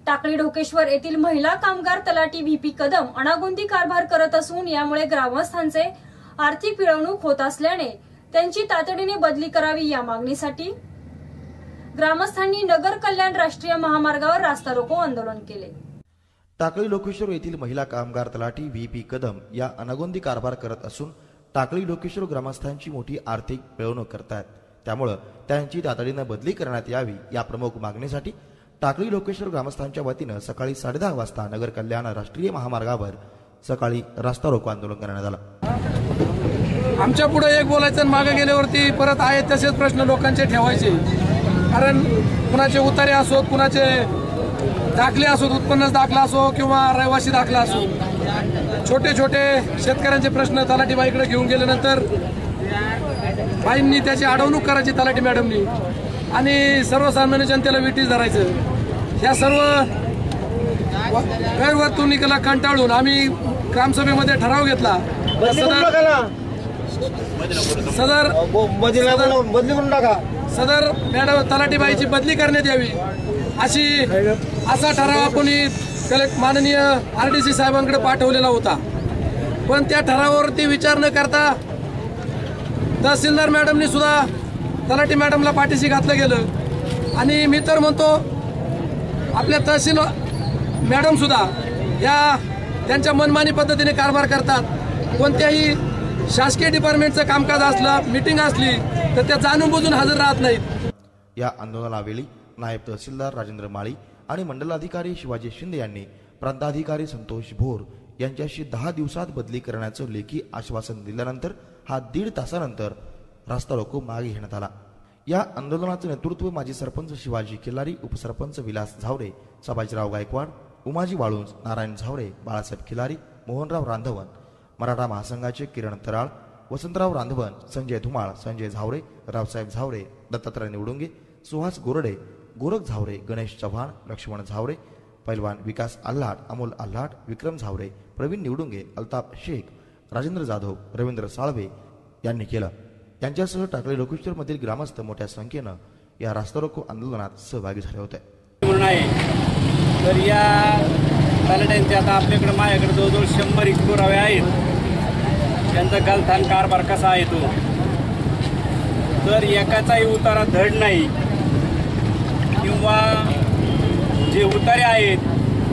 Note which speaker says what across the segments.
Speaker 1: टाकळी ढोकेश्वर येथील महिला कामगार तलाठी व्हीपी कदम अनागोंदी कारभार करत असून यामुळे ग्रामस्थांचे आर्थिक पिळवणूक होत असल्याने त्यांची तातडीने बदली करावी या मागणीसाठी ग्रामस्थांनी नगर कल्याण राष्ट्रीय महामार्गावर रास्ता रोको आंदोलन केले।
Speaker 2: टाकळी ढोकेश्वर येथील महिला कामगार तलाठी व्हीपी कदम या अनागोंदी कारभार करत असून टाकळी ढोकेश्वर ग्रामस्थांची मोठी आर्थिक पिळवणूक करतात, त्यामुळे त्यांची तातडीने बदली करण्यात यावी या प्रमुख मागणीसाठी टाकळी ढोकेश्वर ग्रामस्थांच्या वतीने सकाळी 10:30 वाजता नगर कल्याण राष्ट्रीय महामार्गावर सकाळी रास्ता रोको आंदोलन करण्यात आलं।
Speaker 3: आमच्या पुढे एक बोलायचं मागे गेल्यावरती परत आहे तसेच प्रश्न लोकांचे ठेवायचे, कारण कुणाचे उतारे असो, कुणाचे दाखले असो, उत्पन्न दाखला असो किंवा रहिवासी दाखला असो, छोटे छोटे शेतकऱ्यांचे प्रश्न तलाठीबाईकडे घेऊन गेल्यानंतर बाईंनी त्याची अडवणूक करायची तलाठी मॅडमनी आणि सर्वसामान्य जनतेला विटीस धरायचं। ह्या सर्व गैरवर्तणुकीला कंटाळून आम्ही ग्रामसभेमध्ये ठराव घेतला, सदर मॅडम तलाठीबाईची बदली करण्यात यावी असा ठराव आपण माननीय आरडीसी साहेबांकडे पाठवलेला होता। पण त्या ठरावावरती विचार न करता तहसीलदार मॅडमनी सुद्धा तलाठी मॅडमला पाठीशी घातलं गेलं आणि मी तर म्हणतो आपल्या तहसील मॅडम सुद्धा या त्यांच्या मनमानी पद्धतीने कारभार करतात। कोणत्याही शासकीय डिपार्टमेंटचं कामकाज असलं, मीटिंग असली तर त्या जाणून बुजून हजर राहत नाहीत।
Speaker 2: या आंदोलनावेळी नायब तहसीलदार राजेंद्र माळी आणि मंडलाधिकारी शिवाजी शिंदे यांनी प्रांताधिकारी संतोष भोर यांच्याशी 10 दिवसात बदली करण्याचं लेखी आश्वासन दिल्यानंतर हा 1.5 तासानंतर रास्ता रोको मागे घेण्यात आला। या आंदोलनाचं नेतृत्व माजी सरपंच शिवाजी खिलारी, उपसरपंच विलास झावरे, सबाजीराव गायकवाड, उमाजी वाळुंज, नारायण झावरे, बाळासाहेब खिलारी, मोहनराव रांधवन, मराठा महासंघाचे किरण तराळ, वसंतराव रांधवन, संजय धुमाळ, संजय झावरे, रावसाहेब झावरे, दत्तात्रय निवडुंगे, सुहास गोरडे, गोरख झावरे, गणेश चव्हाण, लक्ष्मण झावरे, पैलवान विकास आल्हाट, अमोल आल्हाट, विक्रम झावरे, प्रवीण निवडुंगे, अल्ताफ शेख, राजेंद्र जाधव, रवींद्र साळवे यांनी केलं। त्यांच्यासह टाकळी ढोकेश्वर मधील ग्रामस्थ मोठ्या संख्येनं या रास्ता रोको आंदोलनात सहभागी झाले होते।
Speaker 4: तर या तलाट्यांचे आता आपल्याकडे माझ्याकडे जवळजवळ 100 पुरावे आहेत, त्यांचा गलथान कारभार कसा आहे तो, तर एकाचाही उतारा धड नाही किंवा जे उतारे आहेत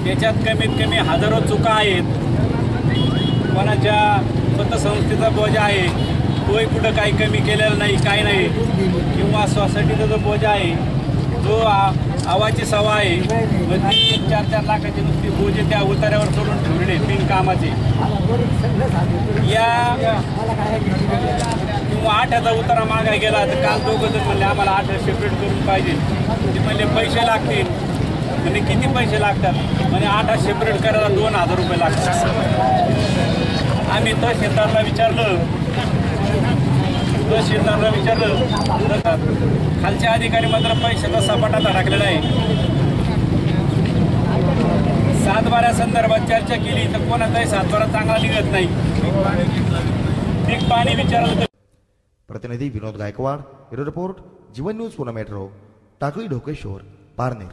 Speaker 4: त्याच्यात कमीत कमी हजारो चुका आहेत। कोणाच्या पतसंस्थेचा बोजा आहे तोही कुठं काही कमी केलेला नाही, काही नाही, किंवा सोसायटीचा जो बोजा आहे जो आवाची सवा आहे, 3-4 लाखाची नुसती बोजे त्या उतार्यावर सोडून ठेवले बिनकामाचे। या किंवा 8चा उतारा मागाय गेला तर काल 2 जण म्हणले आम्हाला 8 सेपरेट करून पाहिजे, ते म्हणले पैसे लागतील, म्हणजे किती पैसे लागतात, म्हणजे 8 सेपरेट करायला 2000 रुपये लागतात। आम्ही तहसीलदारला विचारलं तर खालचे अधिकारी मात्र पैशाचा सपाटा टाकलेला आहे। 7/12 संदर्भात चर्चा केली तर कोणाचाही 7/12 चांगला निघत नाही। पीक पाणी विचारलं।
Speaker 2: प्रतिनिधी विनोद गायकवाड, ब्युरो रिपोर्ट, जीवन न्यूज पुणे मेट्रो, टाकळी ढोकेश्वर, पारनेर।